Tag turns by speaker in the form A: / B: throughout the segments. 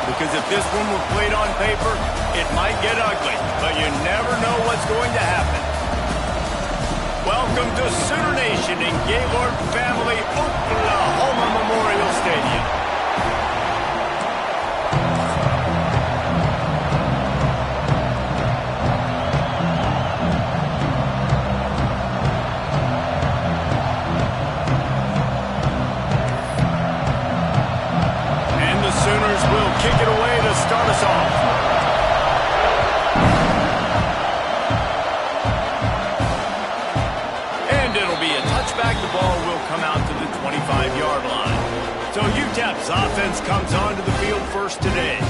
A: because if this one were played on paper, it might get ugly, but you never know what's going to happen. Welcome to Sooner Nation in Gaylord Family Oklahoma Memorial Stadium. Kick it away to start us off. And it'll be a touchback. The ball will come out to the 25-yard line. So UTEP's offense comes onto the field first today.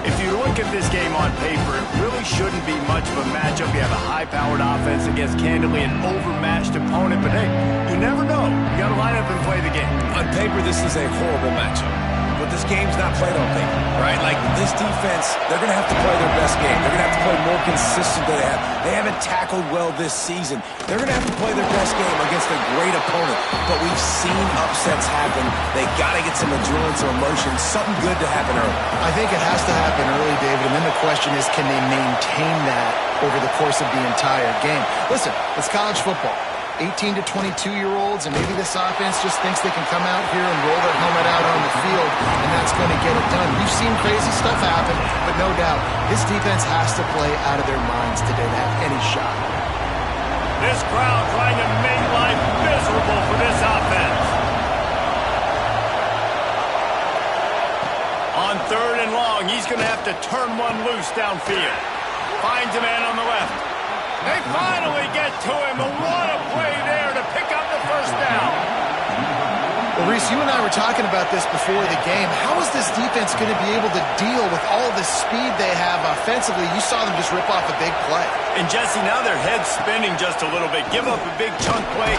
A: If you look at this game on paper, it really shouldn't be much of a matchup. You have a high-powered offense against candidly an overmatched opponent. But hey, you never know. You got to line up and play the game.
B: On paper, this is a horrible matchup. But this game's not played on paper, right? Like, this defense, they're going to have to play their best game. They're going to have to play more consistent than they have. They haven't tackled well this season. They're going to have to play their best game against a great opponent. But we've seen upsets happen. They got to get some adrenaline, some emotion, something good to happen early.
C: I think it has to happen early, David, and then the question is, can they maintain that over the course of the entire game? Listen, it's college football. 18 to 22-year-olds, and maybe this offense just thinks they can come out here and roll their helmet out on the field, and that's going to get it done. We've seen crazy stuff happen, but no doubt, this defense has to play out of their minds today to have any shot.
A: This crowd trying to make life miserable for this offense. On 3rd and long, he's going to have to turn one loose downfield. Finds a man on the left. They finally get to him, but what a play there to pick up the first down.
C: Well, Reese, you and I were talking about this before the game. How is this defense going to be able to deal with all the speed they have offensively? You saw them just rip off a big play.
A: And, Jesse, now their head's spinning just a little bit. Give up a big chunk play.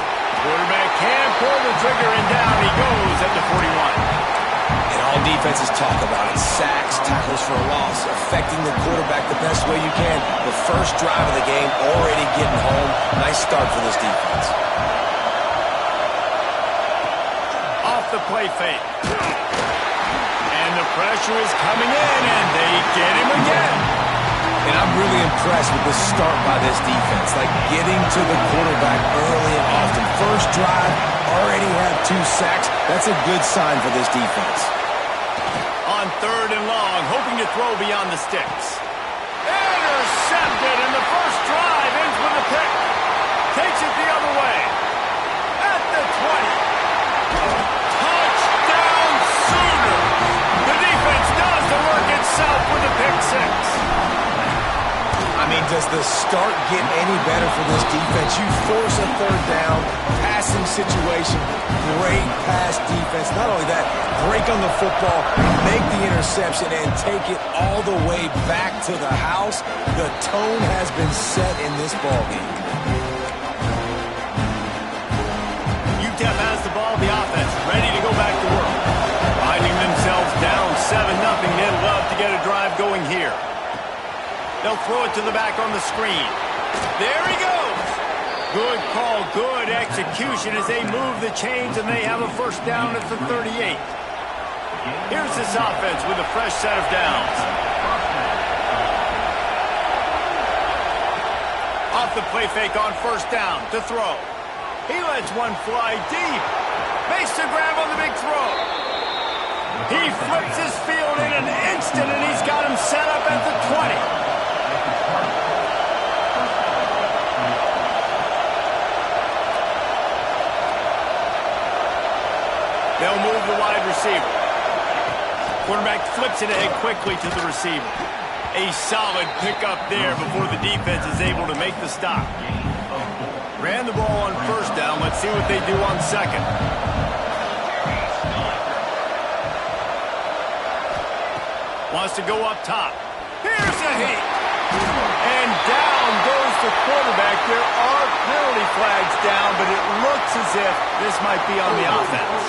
A: Quarterback can pull the trigger, and down he goes at the 41.
B: And all defenses talk about it. Sacks, tackles for a loss, affecting the quarterback the best way you can. The first drive of the game, already getting home. Nice start for this defense.
A: Off the play fake. And the pressure is coming in, and they get him again.
B: And I'm really impressed with the start by this defense. Like, getting to the quarterback early and often. First drive, already had 2 sacks. That's a good sign for this defense.
A: On 3rd and long, hoping to throw beyond the sticks. Intercepted, and the first drive ends with a pick. Takes it the other way. At the 20. Touchdown Sooners. The defense does the work itself with a pick 6.
B: I mean, does the start get any better for this defense? You force a 3rd down, passing situation, great pass defense. Not only that, break on the football, make the interception, and take it all the way back to the house. The tone has been set in this ballgame.
A: UTEP has the ball, the offense ready to go back to work. Finding themselves down 7-0, they'd love to get a drive going here. They'll throw it to the back on the screen. There he goes. Good call, good execution as they move the chains, and they have a first down at the 38. Here's this offense with a fresh set of downs. Off the play fake on first down to throw. He lets one fly deep. Makes the grab on the big throw. He flips his field in an instant, and he's got him set up at the 20. They'll move the wide receiver. Quarterback flips it ahead quickly to the receiver. A solid pickup there before the defense is able to make the stop. Ran the ball on first down. Let's see what they do on second. Wants to go up top. Here's a hit. And down goes the quarterback. There are penalty flags down, but it looks as if this might be on the offense.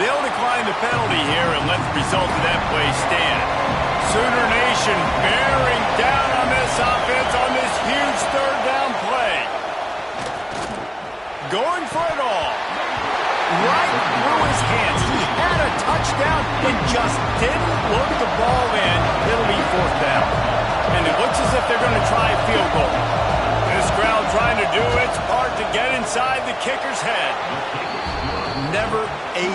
A: They'll decline the penalty here and let the result of that play stand. Sooner Nation bearing down on this offense on this huge 3rd down play. Going for it all. right through his hands. He had a touchdown and just didn't look the ball in. It'll be fourth down. And it looks as if they're going to try a field goal. This crowd trying to do its part to get inside the kicker's head. Never a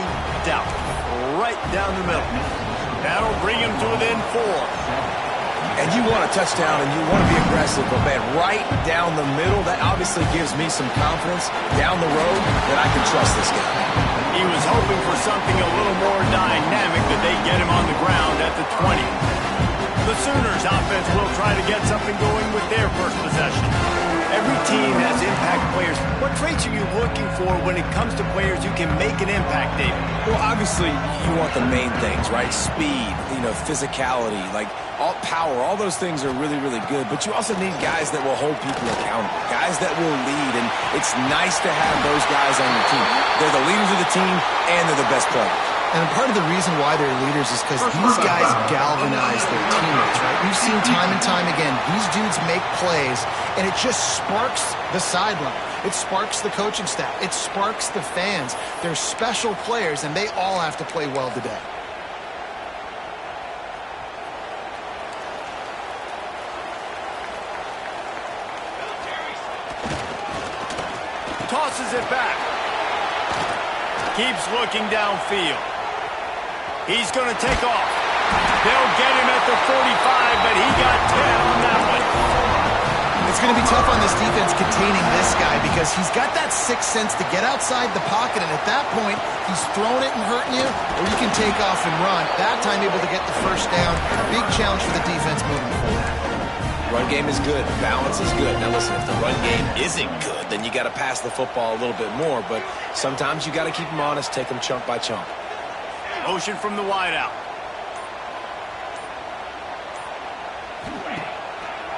A: doubt. Right down the middle. That'll bring him to within 4.
B: And you want a touchdown and you want to be aggressive, but man, right down the middle, that obviously gives me some confidence down the road that I can trust this guy.
A: He was hoping for something a little more dynamic, that they get him on the ground at the 20. The Sooners offense will try to get something going with their first possession. Every team has impact players. What traits are you looking for when it comes to players who can make an impact, David?
B: Well, obviously, you want the main things, right? Speed, physicality, like all power, all those things are really, really good. But you also need guys that will hold people accountable, guys that will lead. And it's nice to have those guys on your team. They're the leaders of the team, and they're the best players.
C: And part of the reason why they're leaders is because these guys galvanize their teammates, right? We've seen time and time again, these dudes make plays, and it just sparks the sideline. It sparks the coaching staff. It sparks the fans. They're special players, and they all have to play well today.
A: Tosses it back. Keeps looking downfield. He's going to take off. They'll get him at the 45, but he got 10 on that one.
C: It's going to be tough on this defense containing this guy because he's got that sixth sense to get outside the pocket, and at that point, he's throwing it and hurting you, or you can take off and run. That time able to get the first down. Big challenge for the defense moving forward.
B: Run game is good. Balance is good. Now listen, if the run game isn't good, then you got to pass the football a little bit more, but sometimes you got to keep them honest, take them chunk by chunk.
A: Motion from the wideout.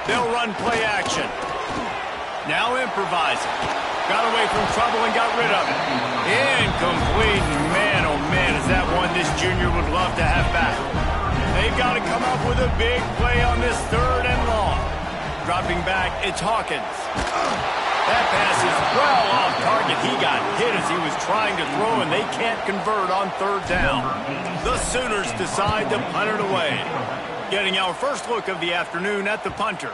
A: They'll run play action. Now improvising. Got away from trouble and got rid of it. Incomplete. Man, oh man, is that one this junior would love to have back. They've got to come up with a big play on this 3rd and long. Dropping back, it's Hawkins. That pass is well off target. He got hit as he was trying to throw, and they can't convert on 3rd down. The Sooners decide to punt it away. Getting our first look of the afternoon at the punter.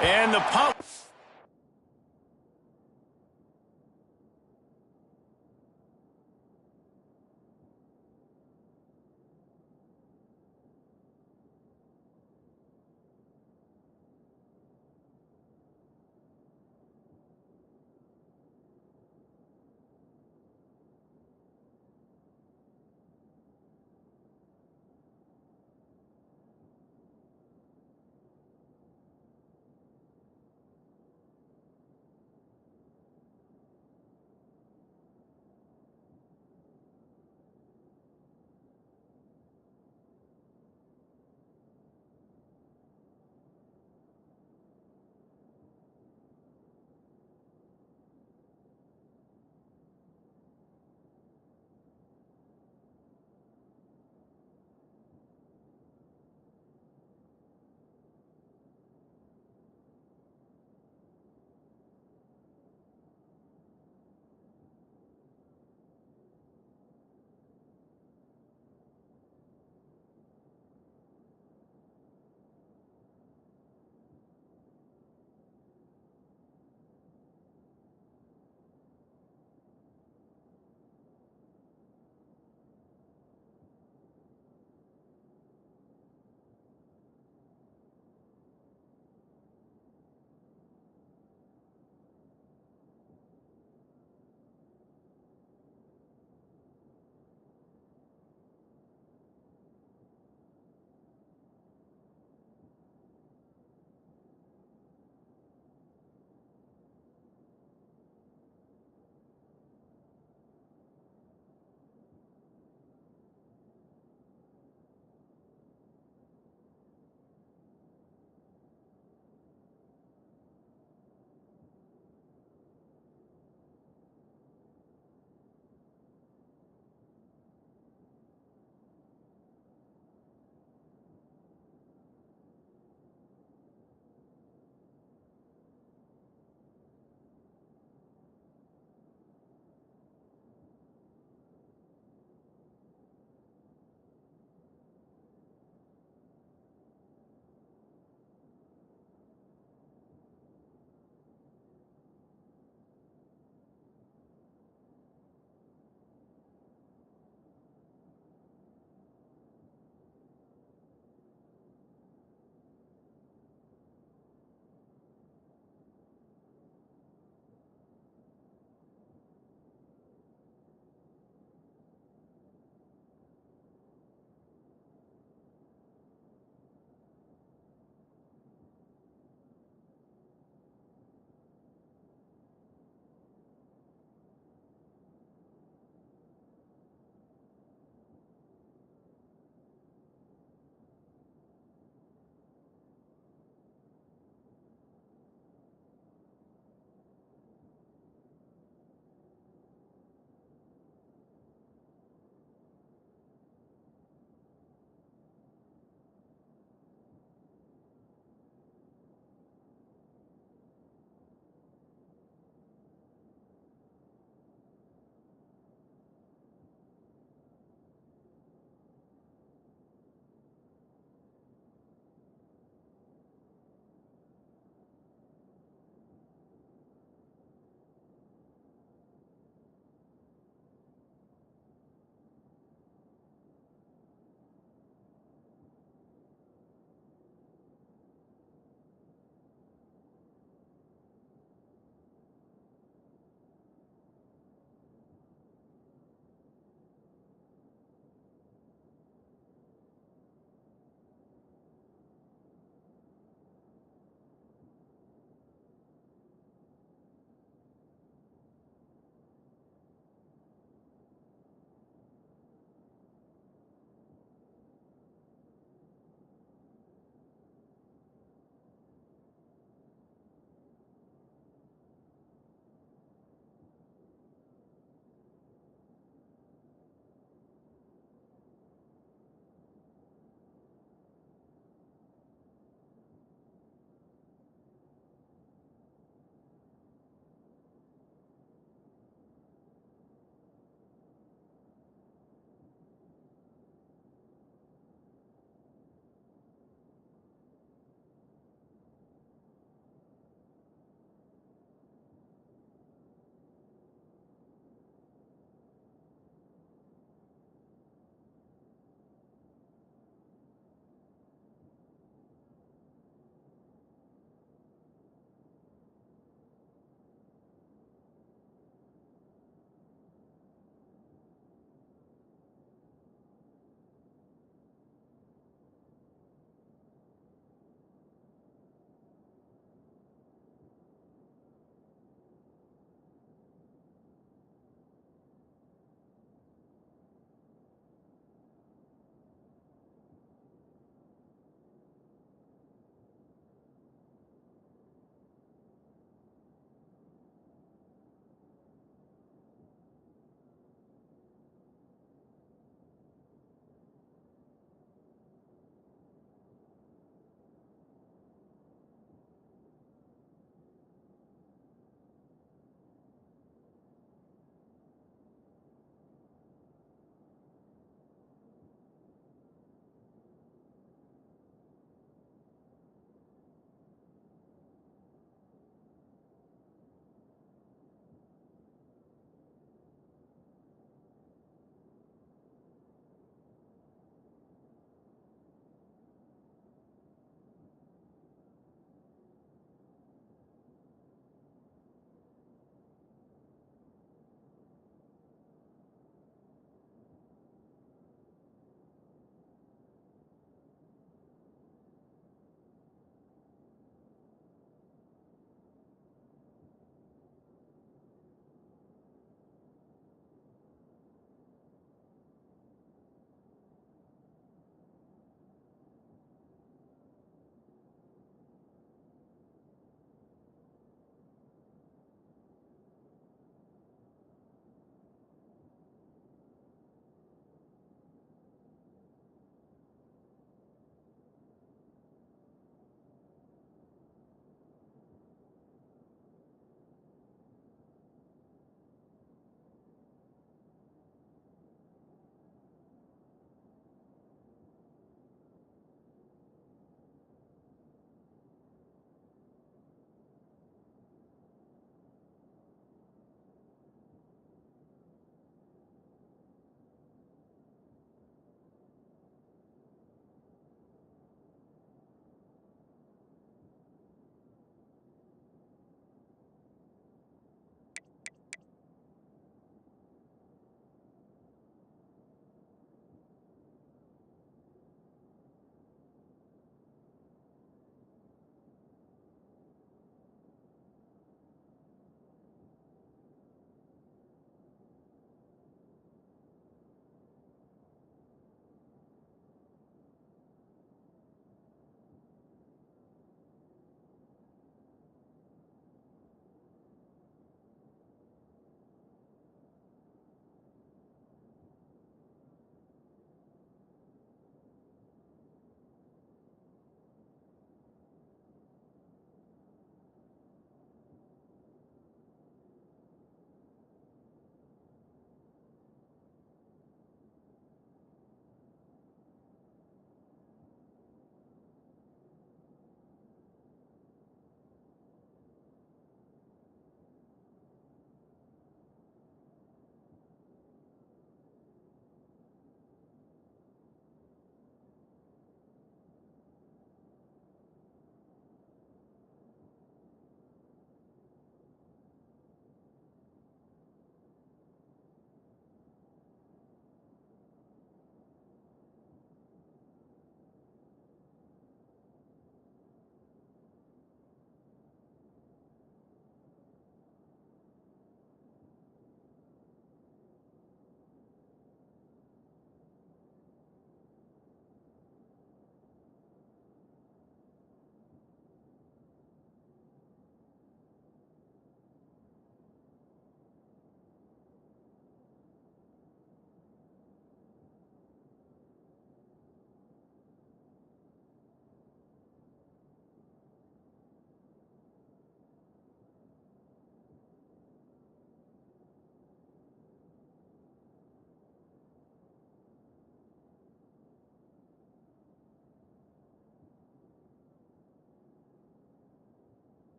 A: And the punt.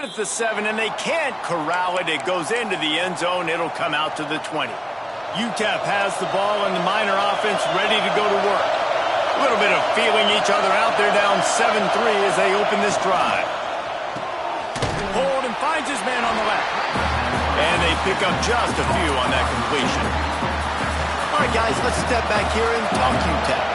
A: at the 7, and they can't corral it. It goes into the end zone. It'll come out to the 20. UTEP has the ball, and the Miner offense ready to go to work. A little bit of feeling each other out. They're down 7-3 as they open this drive. Hold and finds his man on the left. And they pick up just a few on that completion. All right, guys, let's step back here and talk UTEP.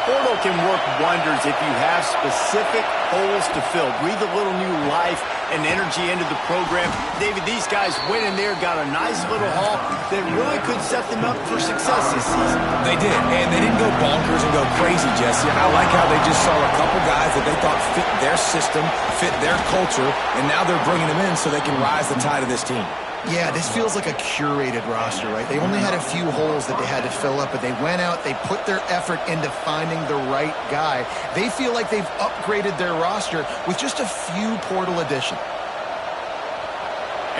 A: Portal can work wonders if you have specific holes to fill. Breathe a little new life and energy into the program. David, these guys went in there, got a nice little haul that really could set them up for success this season.
B: They did, and they didn't go bonkers and go crazy, Jesse. I like how they just saw a couple guys that they thought fit their system, fit their culture, and now they're bringing them in so they can rise the tide of this team.
C: Yeah, this feels like a curated roster, right? They only had a few holes that they had to fill up, but they went out, they put their effort into finding the right guy. They feel like they've upgraded their roster with just a few portal additions.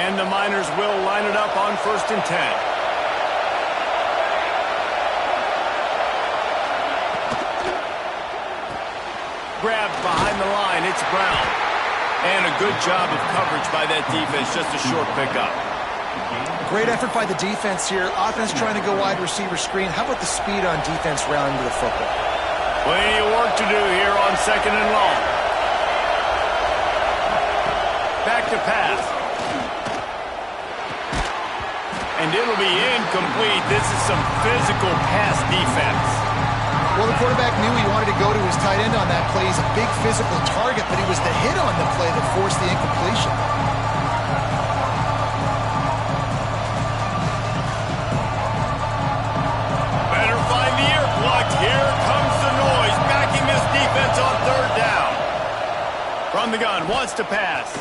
A: And the Miners will line it up on 1st and 10. Grabbed behind the line, it's Brown. And a good job of coverage by that defense, just a short pickup.
C: Great effort by the defense here. Offense trying to go wide receiver screen. How about the speed on defense rounding to the football?
A: Plenty of work to do here on 2nd and long. Back to pass. And it'll be incomplete. This is some physical pass defense.
C: Well, the quarterback knew he wanted to go to his tight end on that play. He's a big physical target, but it was the hit on the play that forced the incompletion.
A: Better find the ear plug. Here comes the noise, backing this defense on 3rd down. From the gun, wants to pass.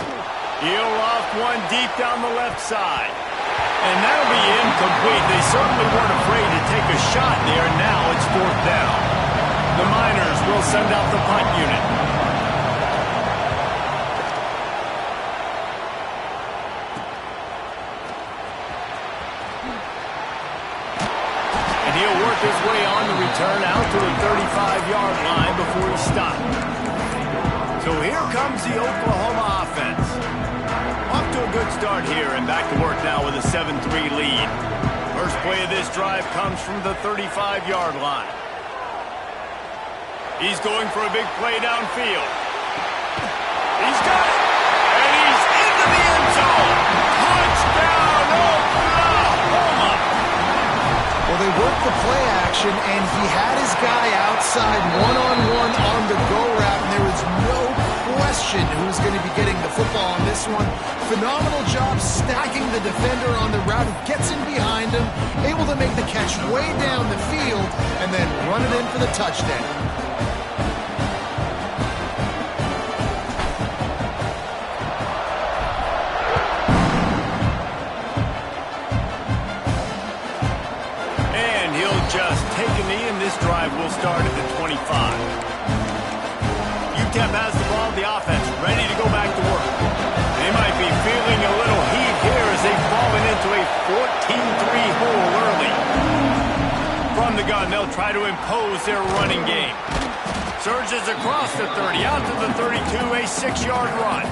A: He'll loft one deep down the left side. And that'll be incomplete. They certainly weren't afraid to take a shot there. Now it's 4th down. The Miners will send out the punt unit. And he'll work his way on the return out to the 35-yard line before he stopped. So here comes the Oklahoma offense. Off to a good start here and back to work now with a 7-3 lead. First play of this drive comes from the 35-yard line. He's going for a big play downfield. He's got it! And he's into the end zone! Touchdown, Oklahoma!
C: Well, they worked the play action, and he had his guy outside one-on-one on the go route, and there was no question who's going to be getting the football on this one. Phenomenal job stacking the defender on the route. He gets in behind him, able to make the catch way down the field, and then run it in for the touchdown.
A: And he'll just take a knee, and this drive will start at the 25. UTEP has the ball, the offense ready to go back to work. They might be feeling a little heat here as they've fallen into a 14-3 hole early. From the gun, they'll try to impose their running game. Surges across the 30, out to the 32, a 6-yard run.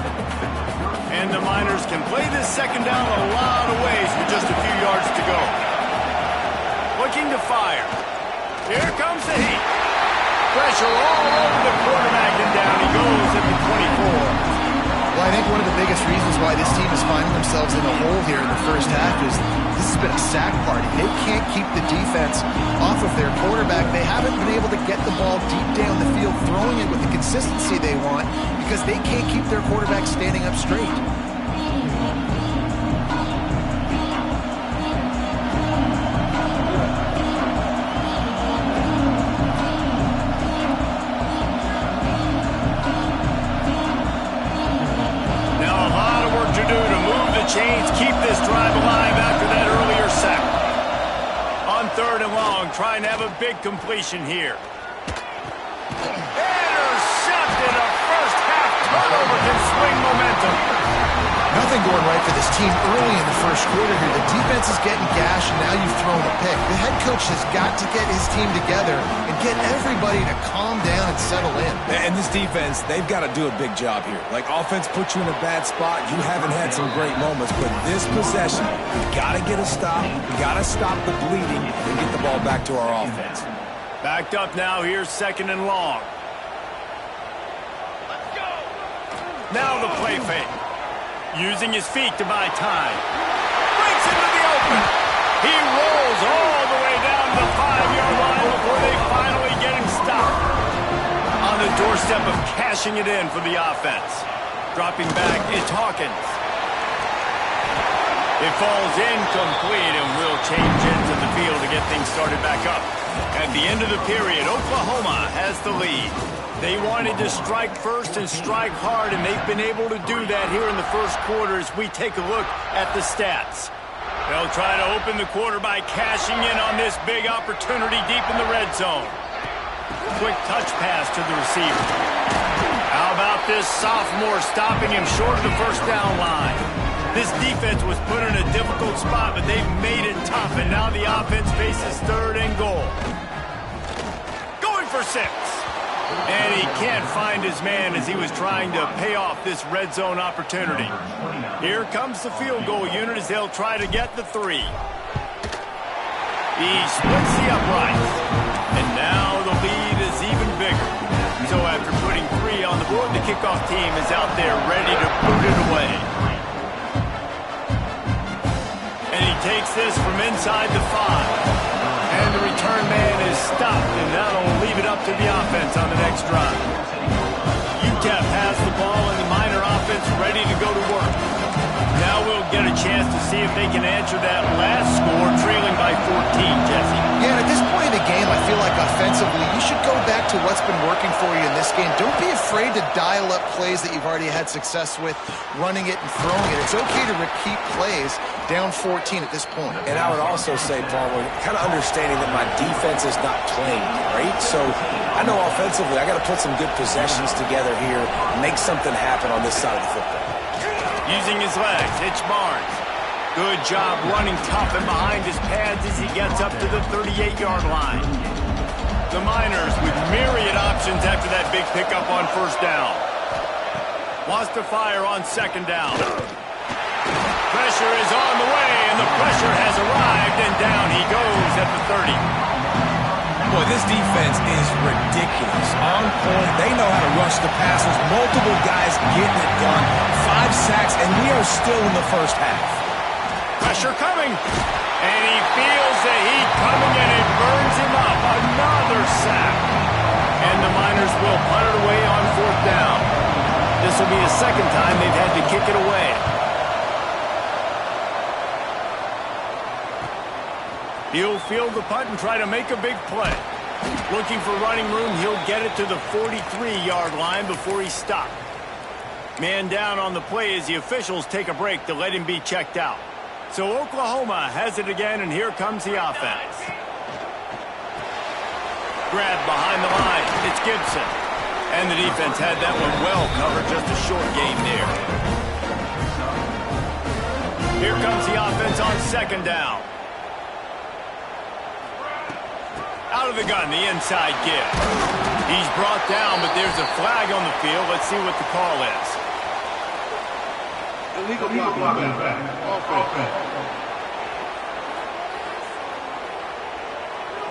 A: And the Miners can play this second down a lot of ways with just a few yards to go. Looking to fire. Here comes the heat. Pressure all over the quarterback, and down he goes at the 24.
C: Well, I think one of the biggest reasons why this team is finding themselves in a hole here in the first half is this has been a sack party. They can't keep the defense off of their quarterback. They haven't been able to get the ball deep down the field, throwing it with the consistency they want because they can't keep their quarterback standing up straight.
A: Chains keep this drive alive after that earlier sack. On 3rd and long, trying to have a big completion here. Intercepted. A first half turnover can swing momentum.
C: Nothing going right for this team early in the first quarter here. The defense defense is getting gashed, and now you've thrown a pick. The head coach has got to get his team together and get everybody to calm down and settle in.
B: And this defense, they've got to do a big job here. Like, offense puts you in a bad spot. You haven't had some great moments, but this possession, we got to get a stop. We got to stop the bleeding and get the ball back to our offense.
A: Backed up now. Here's 2nd and long. Let's go. Now the play fake. Using his feet to buy time. Breaks into the open. He rolls all the way down to the 5-yard line before they finally get him stopped. On the doorstep of cashing it in for the offense. Dropping back is Hawkins. It falls incomplete and will change into the field to get things started back up. At the end of the period, Oklahoma has the lead. They wanted to strike first and strike hard, and they've been able to do that here in the first quarter as we take a look at the stats. They'll try to open the quarter by cashing in on this big opportunity deep in the red zone. Quick touch pass to the receiver. How about this sophomore stopping him short of the first down line? This defense was put in a difficult spot, but they've made it tough, and now the offense faces 3rd and goal. Going for 6. And he can't find his man as he was trying to pay off this red zone opportunity. Here comes the field goal unit as they'll try to get the 3. He splits the uprights. And now the lead is even bigger. So after putting 3 on the board, the kickoff team is out there ready to boot it away. And he takes this from inside the 5. And the return man is stopped, and that'll leave it up to the offense on the next drive. UTEP has the ball, and the Miner offense ready to go to work. Now we'll get a chance to see if they can answer that last score, trailing by 14, Jesse.
C: Yeah, and at this point in the game, I feel like offensively, you should go back to what's been working for you in this game. Don't be afraid to dial up plays that you've already had success with, running it and throwing it. It's okay to repeat plays down 14 at this point.
B: And I would also say, Paul, we're kind of understanding that my defense is not playing great. So I know offensively I got to put some good possessions together here, make something happen on this side of the football.
A: Using his legs, it's Barnes. Good job running tough and behind his pads as he gets up to the 38-yard line. The Miners with myriad options after that big pickup on 1st down. Wants to fire on 2nd down. Pressure is on the way, and the pressure has arrived, and down he goes at the 30.
B: Boy, this defense is ridiculous. On point. They know how to rush the passers. Multiple guys getting it done. 5 sacks, and we are still in the first half.
A: Pressure coming. And he feels the heat coming, and it burns him up. Another sack. And the Miners will punt it away on 4th down. This will be the 2nd time they've had to kick it away. He'll field the punt and try to make a big play. Looking for running room, he'll get it to the 43-yard line before he's stopped. Man down on the play as the officials take a break to let him be checked out. So Oklahoma has it again, and here comes the offense. Grab behind the line. It's Gibson. And the defense had that one well covered, just a short gain there. Here comes the offense on 2nd down. Out of the gun, the inside give. He's brought down, but there's a flag on the field. Let's see what the call is.
D: Illegal blocking.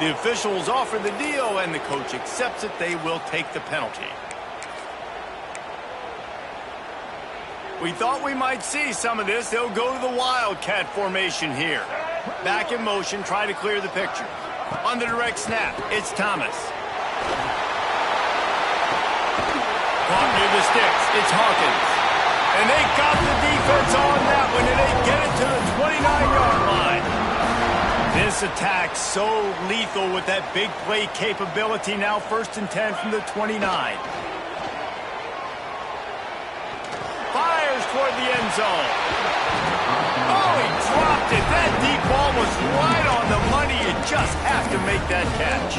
A: The officials offer the deal, and the coach accepts it. They will take the penalty. We thought we might see some of this. They'll go to the Wildcat formation here. Back in motion, try to clear the picture. On the direct snap, it's Thomas. Caught near the sticks, it's Hawkins. And they got the defense on that one, and they get it to the 29-yard line. This attack so lethal with that big play capability. Now 1st and 10 from the 29. Fires toward the end zone. Oh, he dropped it. That deep ball was right on the money. You just have to make that catch.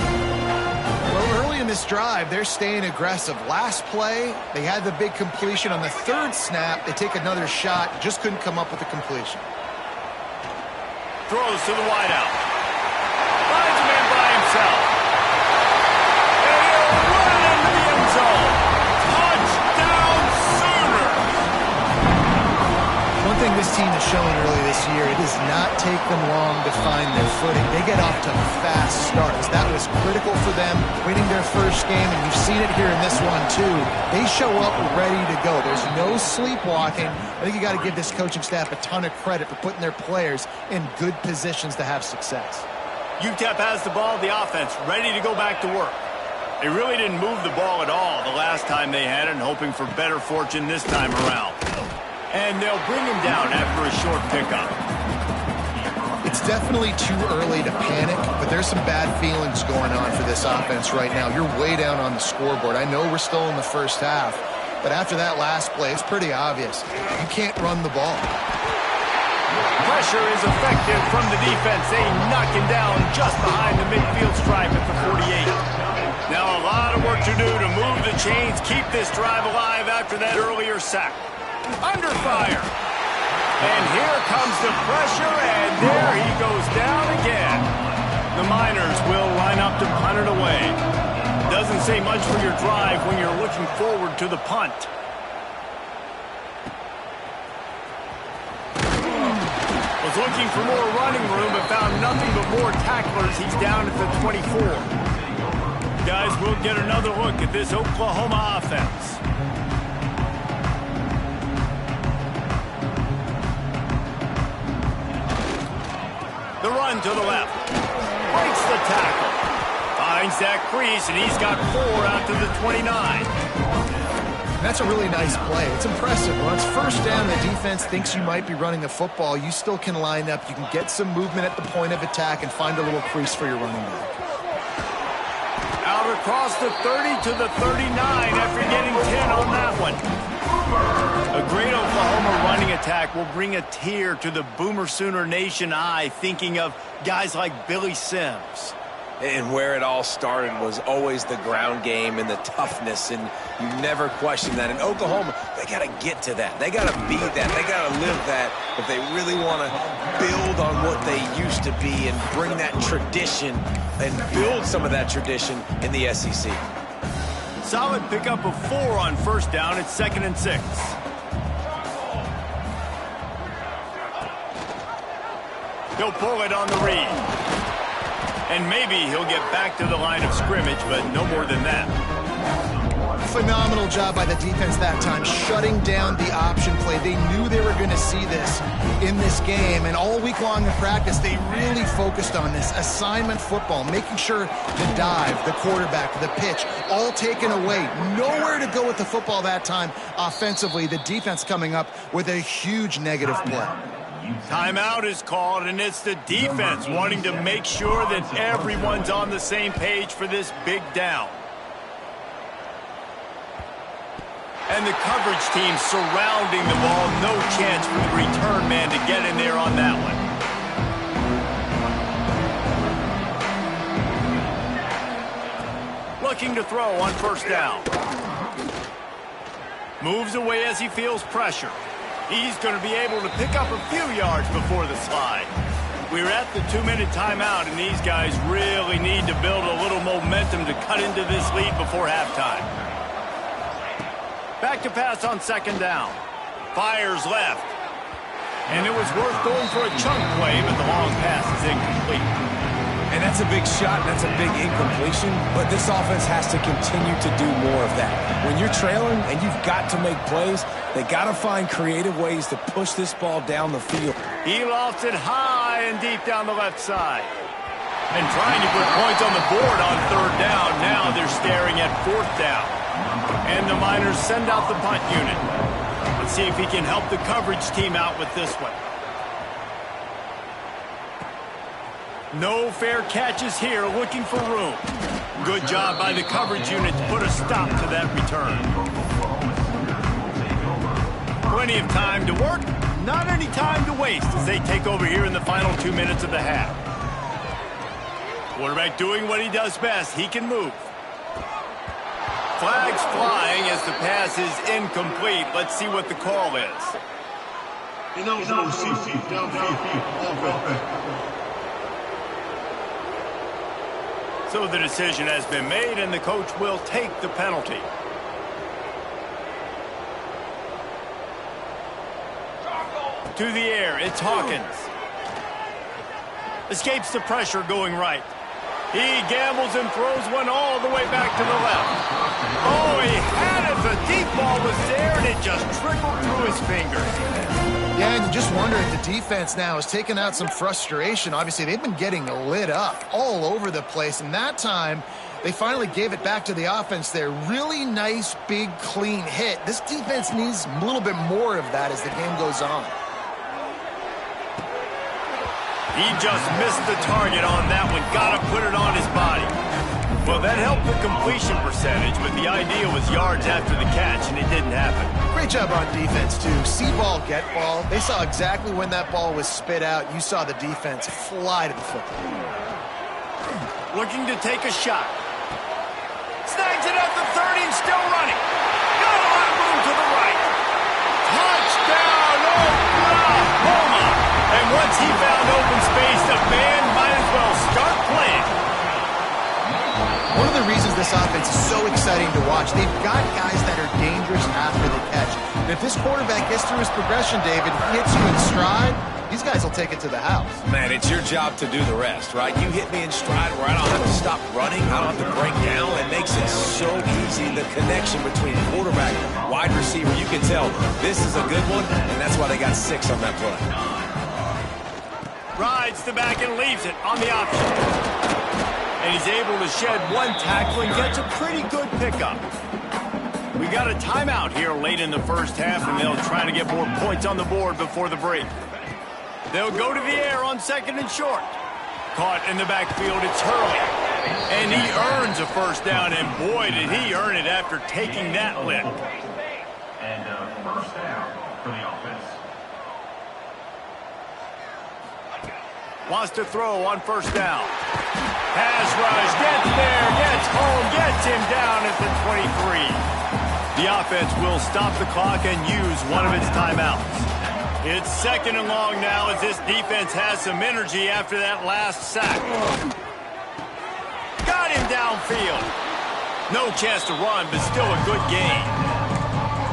C: Well, early in this drive, they're staying aggressive. Last play, they had the big completion. On the 3rd snap, they take another shot. Just couldn't come up with the completion.
A: throws to the wideout. Finds a man by himself. And he'll run into the end zone. Touchdown Sooners!
C: One thing this team has shown early this year, it does not take them long to find their footing. They get off to fast starts. That was critical for them winning their first game, and you've seen it here in this one too. They show up ready to go. There's no sleepwalking. I think you got to give this coaching staff a ton of credit for putting their players in good positions to have success.
A: UTEP has the ball, the offense, ready to go back to work. They really didn't move the ball at all the last time they had it, and hoping for better fortune this time around. And they'll bring him down after a short pickup.
C: It's definitely too early to panic, but there's some bad feelings going on for this offense right now. You're way down on the scoreboard. I know we're still in the first half, but after that last play, it's pretty obvious. You can't run the ball.
A: Pressure is effective from the defense. They knock him down just behind the midfield stripe at the 48. Now a lot of work to do to move the chains, keep this drive alive after that earlier sack. Under fire. And here comes the pressure, and there he goes down again. The Miners will line up to punt it away. Doesn't say much for your drive when you're looking forward to the punt. Was looking for more running room, but found nothing but more tacklers. He's down at the 24. Guys, we'll get another look at this Oklahoma offense. The run to the left. Breaks the tackle. Finds that crease, and he's got 4 out to the 29.
C: That's a really nice play. It's impressive. When it's first down, the defense thinks you might be running the football. You still can line up. You can get some movement at the point of attack and find a little crease for your running back.
A: Out across the 30 to the 39 after getting 10 on that one. A great Oklahoma running attack will bring a tear to the Boomer Sooner Nation eye, thinking of guys like Billy Sims.
B: And where it all started was always the ground game and the toughness, and you never question that. In Oklahoma, they got to get to that. They got to be that. They got to live that if they really want to build on what they used to be and bring that tradition and build some of that tradition in the SEC.
A: Solid pickup of 4 on first down. It's 2nd and 6. He'll pull it on the read. And maybe he'll get back to the line of scrimmage, but no more than that.
C: Phenomenal job by the defense that time, shutting down the option play. They knew they were going to see this in this game, and all week long in practice, they really focused on this assignment football, making sure the dive, the quarterback, the pitch, all taken away. Nowhere to go with the football that time offensively. The defense coming up with a huge negative play.
A: Timeout is called, and it's the defense wanting to make sure that everyone's on the same page for this big down. And the coverage team surrounding the ball. No chance for the return man to get in there on that one. Looking to throw on first down. Moves away as he feels pressure. He's going to be able to pick up a few yards before the slide. We're at the 2-minute timeout, and these guys really need to build a little momentum to cut into this lead before halftime. Back to pass on second down. Fires left. And it was worth going for a chunk play, but the long pass is incomplete.
B: And that's a big shot, and that's a big incompletion, but this offense has to continue to do more of that. When you're trailing and you've got to make plays, they got to find creative ways to push this ball down the field.
A: He lofts it high and deep down the left side. And trying to put points on the board on third down. Now they're staring at fourth down. And the Miners send out the punt unit. Let's see if he can help the coverage team out with this one. No fair catches here, looking for room. Good job by the coverage unit to put a stop to that return. Plenty of time to work, not any time to waste as they take over here in the final 2 minutes of the half. Quarterback doing what he does best. He can move. Flags flying as the pass is incomplete. Let's see what the call is.
D: Downfield.
A: So the decision has been made, and the coach will take the penalty. To the air, it's Hawkins. Escapes the pressure going right. He gambles and throws one all the way back to the left. Oh, he had it. The deep ball was there, and it just trickled through his fingers.
C: Yeah, and you just wonder if the defense now has taken out some frustration. Obviously, they've been getting lit up all over the place, and that time they finally gave it back to the offense there. Really nice, big, clean hit. This defense needs a little bit more of that as the game goes on.
A: He just missed the target on that one. Got to put it on his body. Well, that helped the completion percentage, but the idea was yards after the catch, and it didn't happen.
C: Great job on defense, too. See ball, get ball. They saw exactly when that ball was spit out. You saw the defense fly to the football.
A: Looking to take a shot. Snags it at the 30 and still running. Got a lot of room to the right. Touchdown, Oklahoma! And once he found open space, the band might as well start playing.
C: One of the reasons this offense is so exciting to watch, they've got guys that are dangerous after the catch. And if this quarterback gets through his progression, David, hits you in stride, these guys will take it to the house.
B: Man, it's your job to do the rest, right? You hit me in stride where I don't have to stop running, I don't have to break down. It makes it so easy, the connection between quarterback and wide receiver. You can tell this is a good one, and that's why they got 6 on that play.
A: Rides the back and leaves it on the option. And he's able to shed one tackle and gets a pretty good pickup. We got a timeout here late in the first half, and they'll try to get more points on the board before the break. They'll go to the air on 2nd and short. Caught in the backfield, it's Hurley. And he earns a first down, and boy, did he earn it after taking that lick.
D: And first down for the offense.
A: Wants to throw on first down. Pass rush, gets there, gets home, gets him down at the 23. The offense will stop the clock and use one of its timeouts. It's 2nd and long now as this defense has some energy after that last sack. Got him downfield. No chance to run, but still a good gain.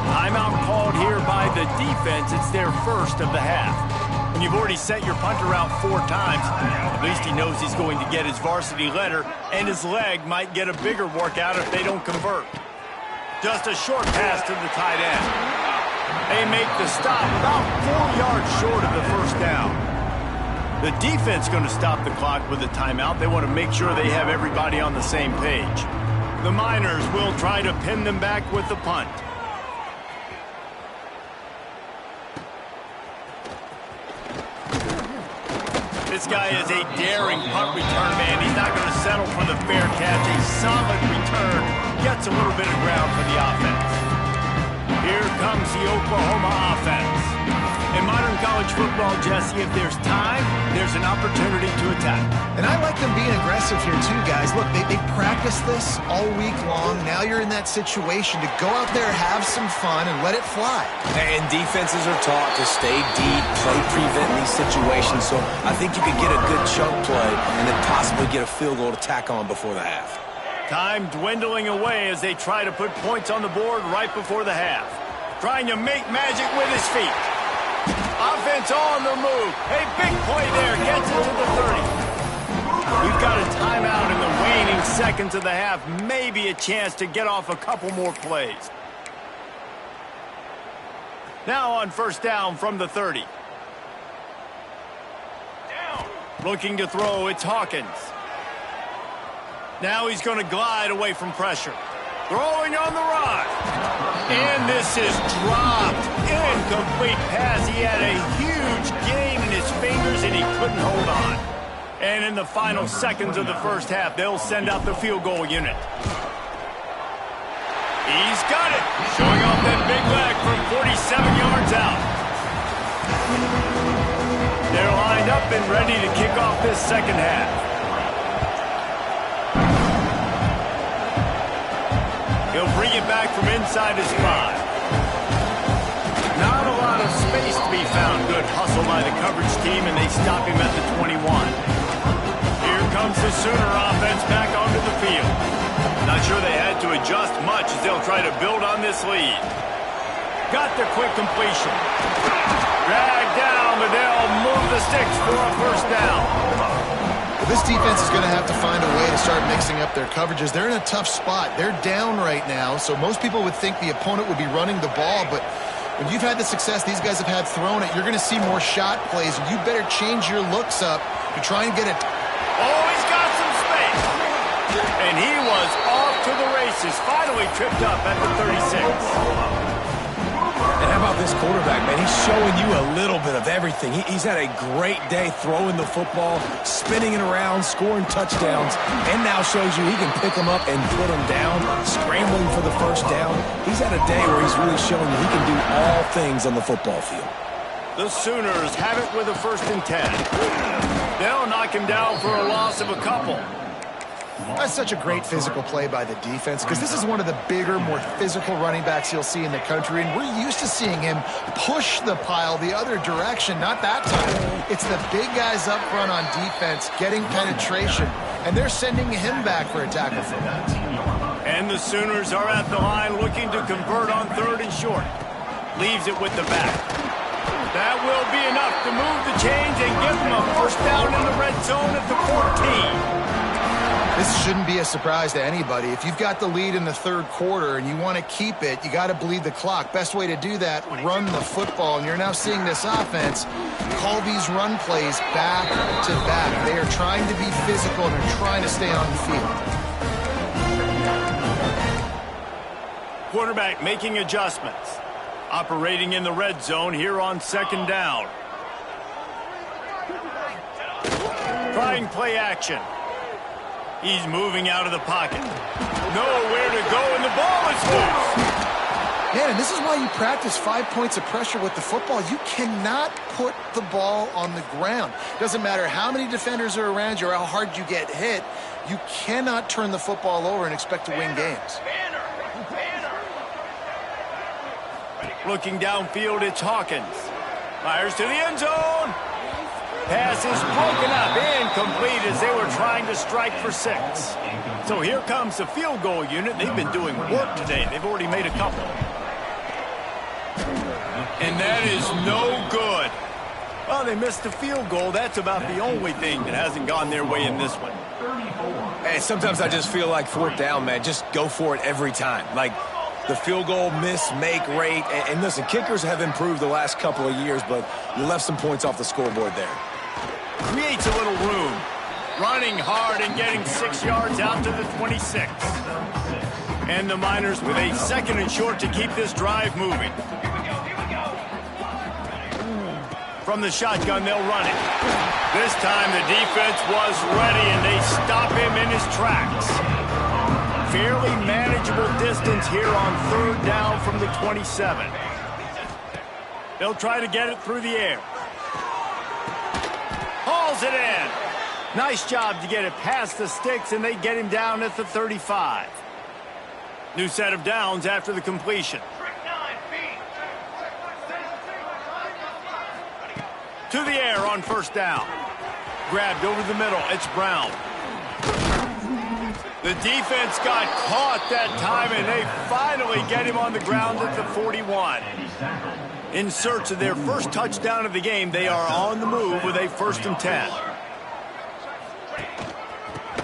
A: Timeout called here by the defense. It's their first of the half. When you've already sent your punter out 4 times, at least he knows he's going to get his varsity letter, and his leg might get a bigger workout if they don't convert. Just a short pass to the tight end. They make the stop about 4 yards short of the first down. The defense going to stop the clock with a timeout. They want to make sure they have everybody on the same page. The Miners will try to pin them back with the punt. This guy is a daring punt return man. He's not going to settle for the fair catch. A solid return. Gets a little bit of ground for the offense. Here comes the Oklahoma offense. In modern college football, Jesse, if there's time, there's an opportunity to attack.
C: And I like them being aggressive here too, guys. Look, they practice this all week long. Now you're in that situation to go out there, have some fun, and let it fly.
B: And defenses are taught to stay deep, play prevent in these situations. So I think you could get a good chunk play and then possibly get a field goal to tack on before the half.
A: Time dwindling away as they try to put points on the board right before the half. Trying to make magic with his feet. Offense on the move. A big play there. Gets it to the 30. We've got a timeout in the waning seconds of the half. Maybe a chance to get off a couple more plays. Now on first down from the 30. Looking to throw, it's Hawkins. Now he's going to glide away from pressure. Throwing on the run. And this is dropped. Incomplete pass. He had a huge gain in his fingers, and he couldn't hold on. And in the final seconds of the first half, they'll send out the field goal unit. He's got it. Showing off that big leg from 47 yards out. They're lined up and ready to kick off this second half. He'll bring it back from inside his 5. Not a lot of space to be found. Good hustle by the coverage team, and they stop him at the 21. Here comes the Sooner offense back onto sure they had to adjust much as they'll try to build on this lead. Got the quick completion. Dragged down, but they'll move the sticks for a first down.
C: Well, this defense is going to have to find a way to start mixing up their coverages. They're in a tough spot. They're down right now, so most people would think the opponent would be running the ball, but when you've had the success these guys have had throwing it, you're going to see more shot plays, and you better change your looks up to try and get it.
A: Oh, he's got some space. And he was off to the races, finally tripped up at the 36.
B: And how about this quarterback, man? He's showing you a little bit of everything. He's had a great day throwing the football, spinning it around, scoring touchdowns, and now shows you he can pick them up and put them down, scrambling for the first down. He's had a day where he's really showing you he can do all things on the football field.
A: The Sooners have it with a 1st and 10. They'll knock him down for a loss of a couple.
C: That's such a great physical play by the defense because this is one of the bigger, more physical running backs you'll see in the country, and we're used to seeing him push the pile the other direction. Not that time. It's the big guys up front on defense getting penetration, and they're sending him back for a tackle for that.
A: And the Sooners are at the line looking to convert on 3rd and short. Leaves it with the back. That will be enough to move the chains and give them a first down in the red zone at the 14.
C: This shouldn't be a surprise to anybody. If you've got the lead in the 3rd quarter and you want to keep it, you got to bleed the clock. Best way to do that, run the football. And you're now seeing this offense call these run plays back to back. They are trying to be physical and they're trying to stay on the field.
A: Quarterback making adjustments. Operating in the red zone here on 2nd down. Trying play action. He's moving out of the pocket. Nowhere to go, and the ball is loose.
C: Man, and this is why you practice 5 points of pressure with the football. You cannot put the ball on the ground. Doesn't matter how many defenders are around you or how hard you get hit. You cannot turn the football over and expect to win games.
A: Looking downfield, it's Hawkins. Fires to the end zone. Pass is broken up, incomplete as they were trying to strike for 6. So here comes the field goal unit. They've been doing work today. They've already made a couple. And that is no good. Well, they missed the field goal. That's about the only thing that hasn't gone their way in this one.
B: Hey, sometimes I just feel like 4th down, man. Just go for it every time. Like the field goal miss-make rate. And listen, kickers have improved the last couple of years, but you left some points off the scoreboard there.
A: Creates a little room. Running hard and getting 6 yards out to the 26. And the Miners with a 2nd and short to keep this drive moving. From the shotgun, they'll run it. This time the defense was ready and they stop him in his tracks. Fairly manageable distance here on 3rd down from the 27. They'll try to get it through the air. Hauls it in. Nice job to get it past the sticks, and they get him down at the 35. New set of downs after the completion. To the air on 1st down. Grabbed over the middle. It's Brown. The defense got caught that time, and they finally get him on the ground at the 41. In search of their first touchdown of the game, they are on the move with a 1st and 10.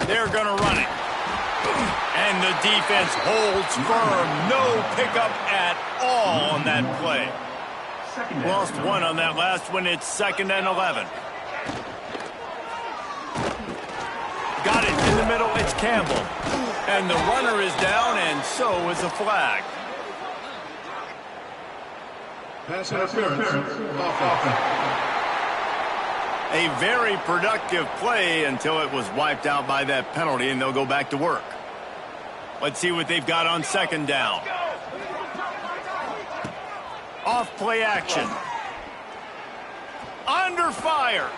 A: They're going to run it. And the defense holds firm. No pickup at all on that play. Lost one on that last one. It's 2nd and 11. Got it in the middle. It's Campbell. And the runner is down, and so is the flag.
D: Pass interference.
A: A very productive play until it was wiped out by that penalty, and they'll go back to work. Let's see what they've got on 2nd down. Off play action. Under fire.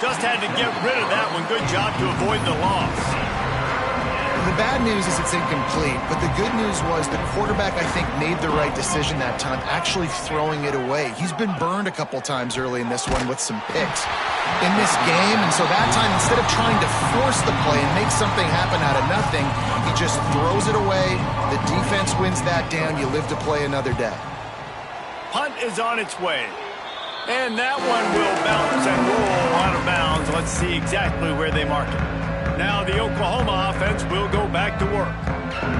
A: Just had to get rid of that one. Good job to avoid the loss.
C: The bad news is it's incomplete, but the good news was the quarterback, I think, made the right decision that time, actually throwing it away. He's been burned a couple times early in this one with some picks. in this game, and so that time, instead of trying to force the play and make something happen out of nothing, he just throws it away. The defense wins that down. You live to play another day.
A: Punt is on its way. And that one will bounce and roll out of bounds. Let's see exactly where they mark it. Now the Oklahoma offense will go back to work.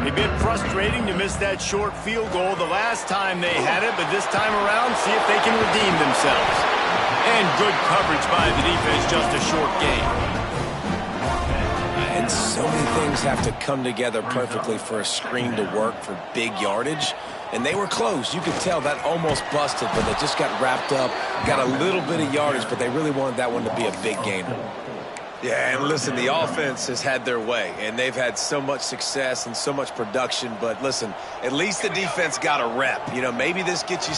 A: A bit frustrating to miss that short field goal the last time they had it, but this time around, see if they can redeem themselves. And good coverage by the defense, just a short game.
B: And so many things have to come together perfectly for a screen to work for big yardage. And they were close. You could tell that almost busted, but they just got wrapped up, got a little bit of yardage, but they really wanted that one to be a big gainer. Yeah, and listen, the offense has had their way, and they've had so much success and so much production. But listen, at least the defense got a rep. You know, maybe this gets you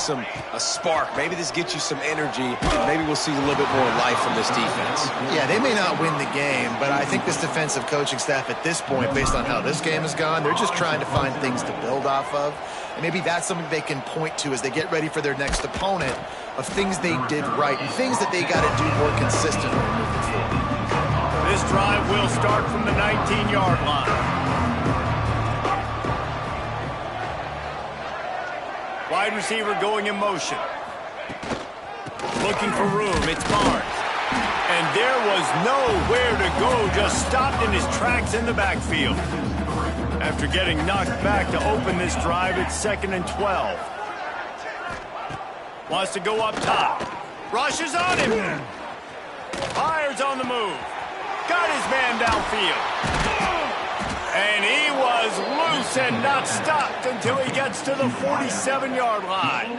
B: a spark. Maybe this gets you some energy. Maybe we'll see a little bit more life from this defense.
C: Yeah, they may not win the game, but I think this defensive coaching staff at this point, based on how this game has gone, they're just trying to find things to build off of. And maybe that's something they can point to as they get ready for their next opponent, of things they did right and things that they got to do more consistently moving forward.
A: This drive will start from the 19-yard line. Wide receiver going in motion. Looking for room. It's Barnes. And there was nowhere to go. Just stopped in his tracks in the backfield. After getting knocked back to open this drive, it's 2nd and 12. Wants to go up top. Rushes on him. Fires on the move. Got his man downfield. And he was loose and not stopped until he gets to the 47-yard line.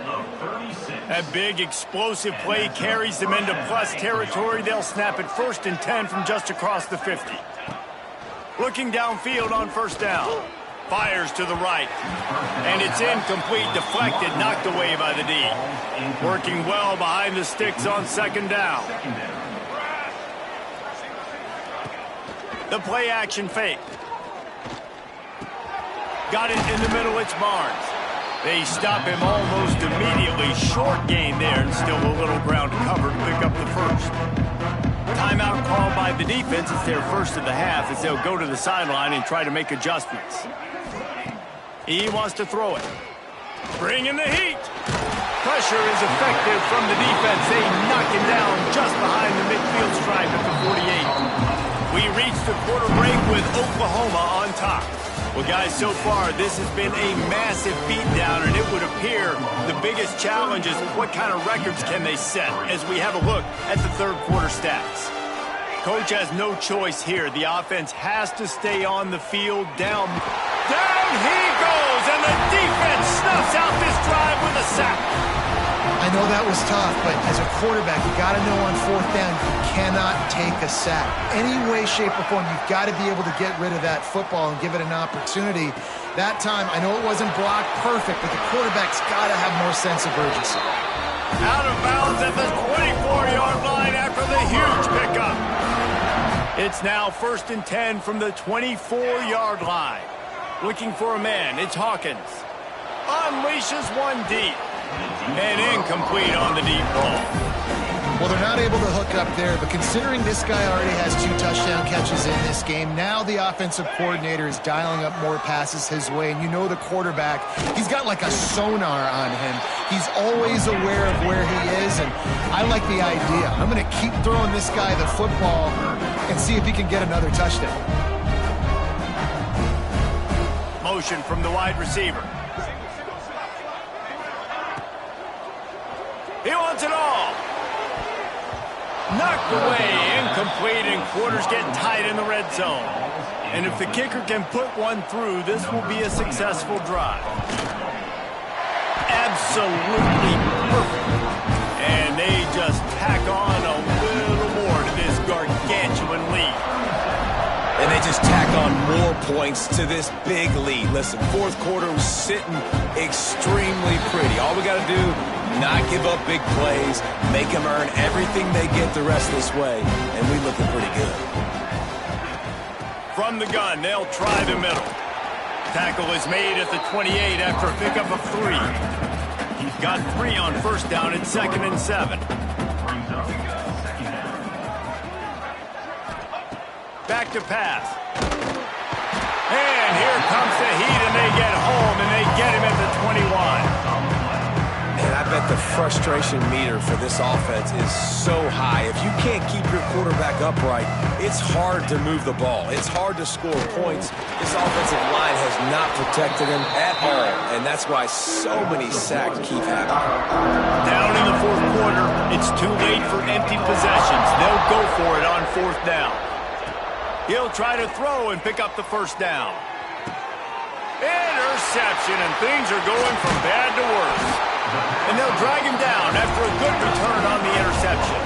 A: That big explosive play carries them into plus territory. They'll snap it 1st and 10 from just across the 50. Looking downfield on 1st down. Fires to the right. And it's incomplete, deflected, knocked away by the D. Working well behind the sticks on 2nd down. The play action fake. Got it in the middle, it's Barnes. They stop him almost immediately. Short gain there and still a little ground to cover to pick up the 1st. Timeout called by the defense. It's their 1st of the half as they'll go to the sideline and try to make adjustments. He wants to throw it. Bring in the heat. Pressure is effective from the defense. They knock him down just behind the midfield stripe at the 48. We reach the quarter break with Oklahoma on top. Well, guys, so far this has been a massive beatdown, and it would appear the biggest challenge is what kind of records can they set as we have a look at the 3rd quarter stats. Coach has no choice here. The offense has to stay on the field. Down he goes, and the defense snuffs out this drive with a sack.
C: I know that was tough, but as a quarterback, you got to know on 4th down, you cannot take a sack. Any way, shape, or form, you've got to be able to get rid of that football and give it an opportunity. That time, I know it wasn't blocked perfect, but the quarterback's got to have more sense of urgency.
A: Out of bounds at the 24-yard line after the huge pickup. It's now 1st and 10 from the 24-yard line. Looking for a man, it's Hawkins. Unleashes one deep. And incomplete on the deep ball.
C: Well, they're not able to hook up there, but considering this guy already has 2 touchdown catches in this game, now the offensive coordinator is dialing up more passes his way, and you know the quarterback, he's got like a sonar on him. He's always aware of where he is, and I like the idea. I'm going to keep throwing this guy the football and see if he can get another touchdown.
A: Motion from the wide receiver. He wants it all. Knocked away, incomplete, and quarters getting tight in the red zone. And if the kicker can put one through, this will be a successful drive. Absolutely perfect. And they just tack on a little more to this gargantuan lead.
B: And they just tack on more points to this big lead. Listen, 4th quarter was sitting extremely pretty. All we got to do, not give up big plays, make them earn everything they get the rest of this way, and we looking pretty good.
A: From the gun, they'll try the middle. Tackle is made at the 28 after a pickup of 3. He's got 3 on 1st down. It's 2nd and 7. Back to pass. And here comes the heat, and they get home, and they get him at the 21.
B: And I bet the frustration meter for this offense is so high. If you can't keep your quarterback upright, it's hard to move the ball. It's hard to score points. This offensive line has not protected him at all, and that's why so many sacks keep happening.
A: Down in the fourth quarter, it's too late for empty possessions. They'll go for it on fourth down. He'll try to throw and pick up the first down. Interception, and things are going from bad to worse. And they'll drag him down after a good return on the interception.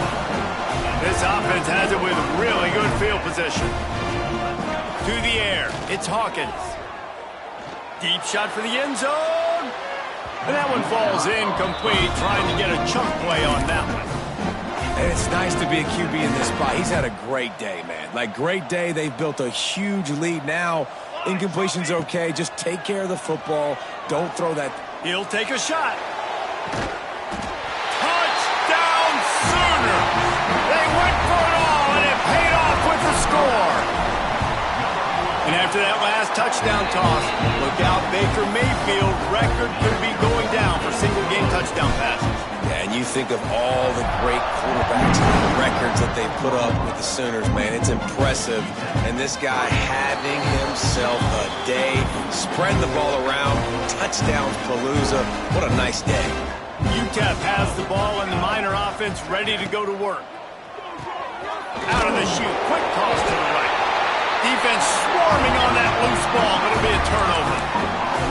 A: This offense has it with really good field position. To the air, it's Hawkins. Deep shot for the end zone. And that one falls incomplete, trying to get a chunk play on that one.
B: And it's nice to be a QB in this spot. He's had a great day, man. Like, great day. They've built a huge lead now. Incompletion's okay. Just take care of the football. Don't throw that.
A: He'll take a shot. Touchdown Sooners! They went for it all, and it paid off with the score. And after that last touchdown toss, look out, Baker Mayfield's record could be going down for single-game touchdown passes.
B: Yeah, and you think of all the great quarterbacks and the records that they put up with the Sooners, man. It's impressive. And this guy having himself a day, spreading the ball around, touchdowns palooza. What a nice day.
A: UTEP has the ball, and the Miner offense ready to go to work. Out of the chute, quick toss to the right. Defense swarming on that loose ball, but it'll be a turnover.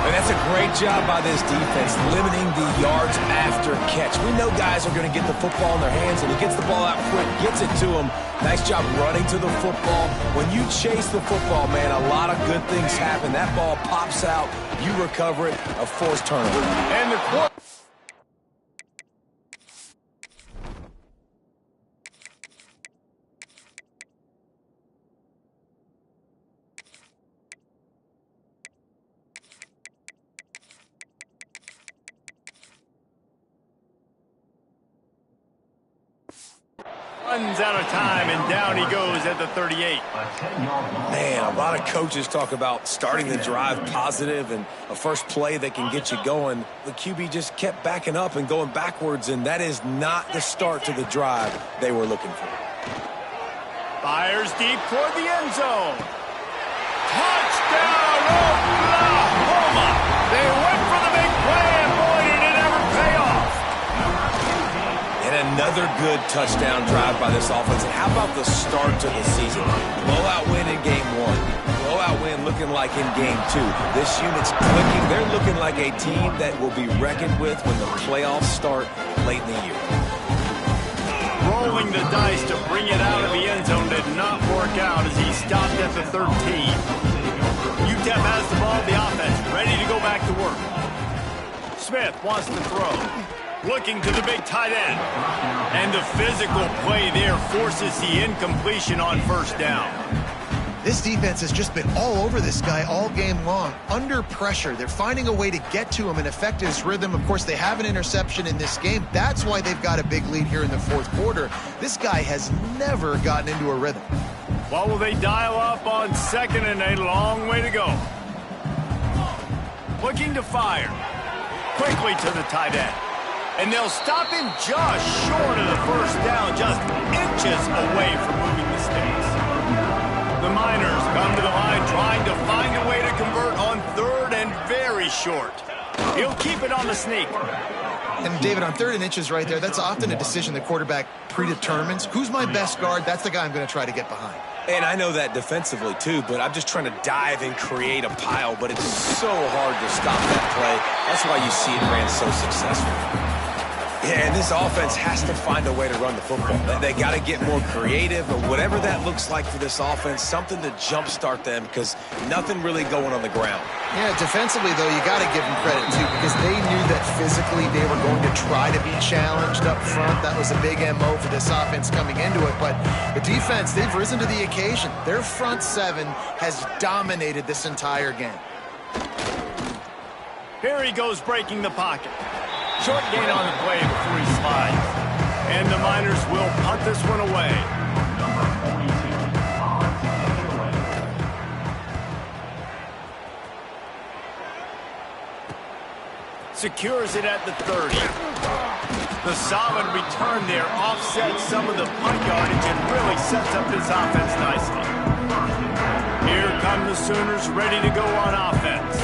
B: And that's a great job by this defense, limiting the yards after catch. We know guys are going to get the football in their hands, and he gets the ball out quick, gets it to him. Nice job running to the football. When you chase the football, man, a lot of good things happen. That ball pops out, you recover it, a forced turnover.
A: And the quarter. Runs out of time, and down he goes at the 38.
B: Man, a lot of coaches talk about starting the drive positive and a first play that can get you going. The QB just kept backing up and going backwards, and that is not the start to the drive they were looking for.
A: Fires deep toward the end zone. Touchdown, Oklahoma! They went for the big play, and boy, did it ever pay off.
B: And another good touchdown drive by this offense. And how about the start to the season? Blowout win in game one. Blowout win looking like in game two. This unit's clicking. They're looking like a team that will be reckoned with when the playoffs start late in the year.
A: Rolling the dice to bring it out of the end zone did not work out as he stopped at the 13. UTEP has the ball, the offense, ready to go back to work. Smith wants to throw. Looking to the big tight end. And the physical play there forces the incompletion on first down.
C: This defense has just been all over this guy all game long. Under pressure, they're finding a way to get to him and affect his rhythm. Of course, they have an interception in this game. That's why they've got a big lead here in the fourth quarter. This guy has never gotten into a rhythm.
A: Well, will they dial up on second and a long way to go? Looking to fire. Quickly to the tight end. And they'll stop him just short of the first down, just inches away from moving the stakes. The Miners come to the line trying to find a way to convert on third and very short. He'll keep it on the sneak.
C: And David, on third and inches right there, that's often a decision the quarterback predetermines. Who's my best guard? That's the guy I'm going to try to get behind.
B: And I know that defensively too, but I'm just trying to dive and create a pile, but it's so hard to stop that play. That's why you see it ran so successful. Yeah, and this offense has to find a way to run the football. They got to get more creative, or whatever that looks like for this offense, something to jumpstart them, because nothing really going on the ground.
C: Yeah, defensively, though, you got to give them credit, too, because they knew that physically they were going to try to be challenged up front. That was a big MO for this offense coming into it. But the defense, they've risen to the occasion. Their front seven has dominated this entire game.
A: Here he goes breaking the pocket. Short gain on the play before he slides. And the Miners will punt this one away. Secures it at the 30. The solid return there offsets some of the punt yardage and really sets up this offense nicely. Here come the Sooners ready to go on offense.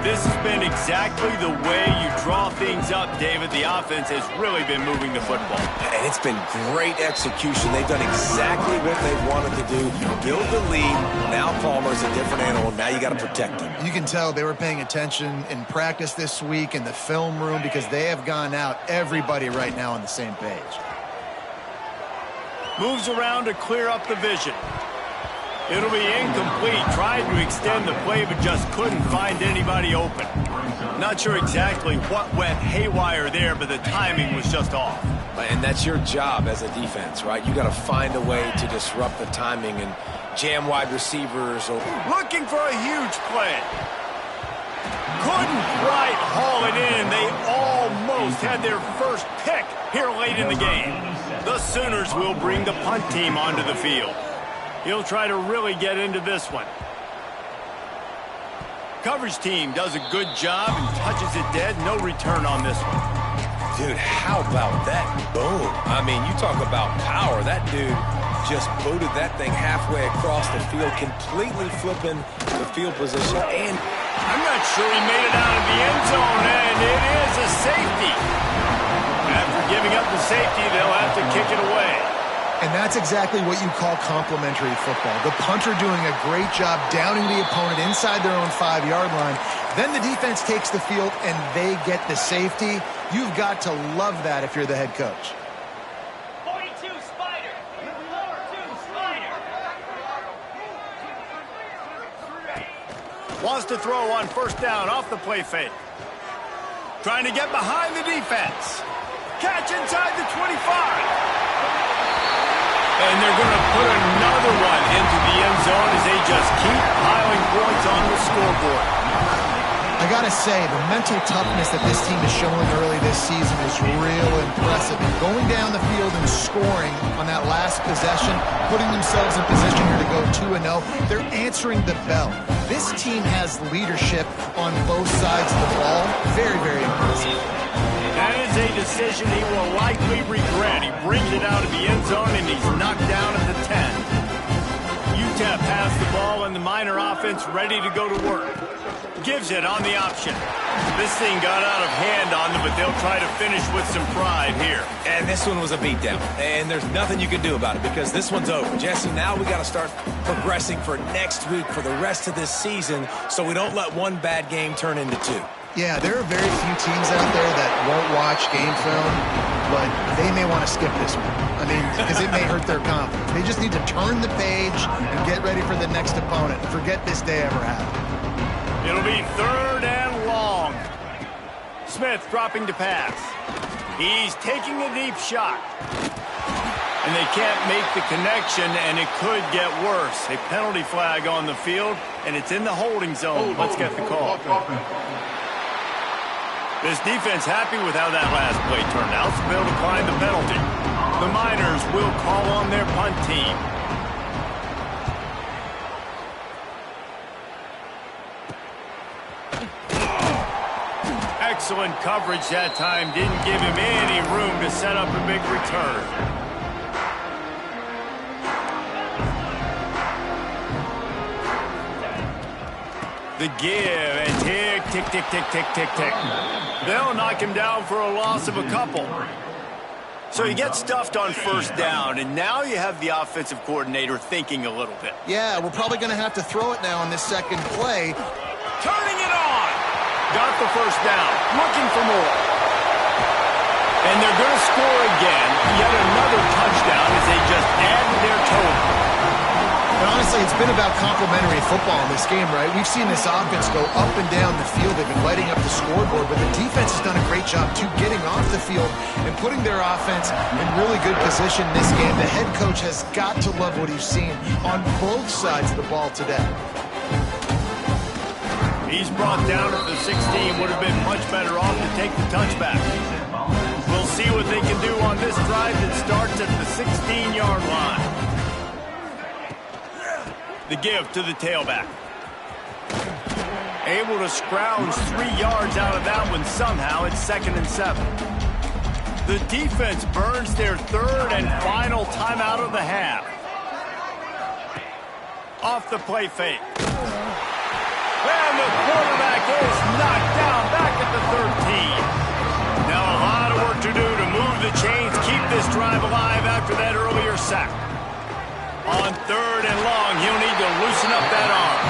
A: This has been exactly the way you draw things up, David. The offense has really been moving the football.
B: And it's been great execution. They've done exactly what they wanted to do. Build the lead. Now Palmer's a different animal. Now you got to protect him.
C: You can tell they were paying attention in practice this week in the film room because they have gone out, everybody right now on the same page.
A: Moves around to clear up the vision. It'll be incomplete. Tried to extend the play, but just couldn't find anybody open. Not sure exactly what went haywire there, but the timing was just off.
B: And that's your job as a defense, right? You got to find a way to disrupt the timing and jam wide receivers.
A: Looking for a huge play. Couldn't quite haul it in. They almost had their first pick here late in the game. The Sooners will bring the punt team onto the field. He'll try to really get into this one. Coverage team does a good job and touches it dead. No return on this one.
B: Dude, how about that boom? I mean, you talk about power. That dude just booted that thing halfway across the field, completely flipping the field position. And
A: I'm not sure he made it out of the end zone, and it is a safety. After giving up the safety, they'll have to kick it away.
C: And that's exactly what you call complimentary football. The punter doing a great job downing the opponent inside their own 5-yard line. Then the defense takes the field and they get the safety. You've got to love that if you're the head coach.
A: 42 Spider. 42 Spider. Wants to throw on first down off the play fake. Trying to get behind the defense. Catch inside the 25. And they're going to put another one into the end zone as they just keep piling points on the scoreboard.
C: I got to say, the mental toughness that this team is showing early this season is real impressive. And going down the field and scoring on that last possession, putting themselves in position here to go 2-0, they're answering the bell. This team has leadership on both sides of the ball. Very, very impressive.
A: That is a decision he will likely regret. He brings it out of the end zone, and he's knocked down at the 10. UTEP has the ball, and the Miner offense ready to go to work. Gives it on the option. This thing got out of hand on them, but they'll try to finish with some pride here.
B: And this one was a beatdown, and there's nothing you can do about it because this one's over. Jesse, now we got to start progressing for next week for the rest of this season so we don't let one bad game turn into two.
C: Yeah, there are very few teams out there that won't watch game film, but they may want to skip this one. I mean, because it may hurt their confidence. They just need to turn the page and get ready for the next opponent. Forget this day ever happened.
A: It'll be 3rd and long. Smith dropping to pass. He's taking a deep shot. And they can't make the connection, and it could get worse. A penalty flag on the field, and it's in the holding zone. Let's get the call. This defense happy with how that last play turned out, so they'll decline the penalty. The Miners will call on their punt team. Excellent coverage that time. Didn't give him any room to set up a big return. The give, and tick, tick, tick, tick, tick, tick, tick. They'll knock him down for a loss of a couple. So you get stuffed on first down, and now you have the offensive coordinator thinking a little bit.
C: Yeah, we're probably going to have to throw it now on this second play.
A: Turning it on. Got the first down. Looking for more. And they're going to score again. Yet another touchdown as they just add to their total.
C: And honestly, it's been about complementary football in this game, right? We've seen this offense go up and down the field. They've been lighting up the scoreboard, but the defense has done a great job, too, getting off the field and putting their offense in really good position in this game. The head coach has got to love what he's seen on both sides of the ball today.
A: He's brought down at the 16. Would have been much better off to take the touchback. We'll see what they can do on this drive that starts at the 16-yard line. The give to the tailback. Able to scrounge 3 yards out of that one somehow. It's 2nd and 7. The defense burns their 3rd and final timeout of the half. Off the play fake. And the quarterback is knocked down back at the 13. Now a lot of work to do to move the chains, keep this drive alive after that earlier sack. On 3rd and long, he'll need to loosen up that arm.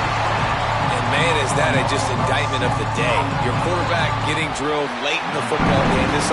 B: And man, is that just indictment of the day. Your quarterback getting drilled late in the football game. This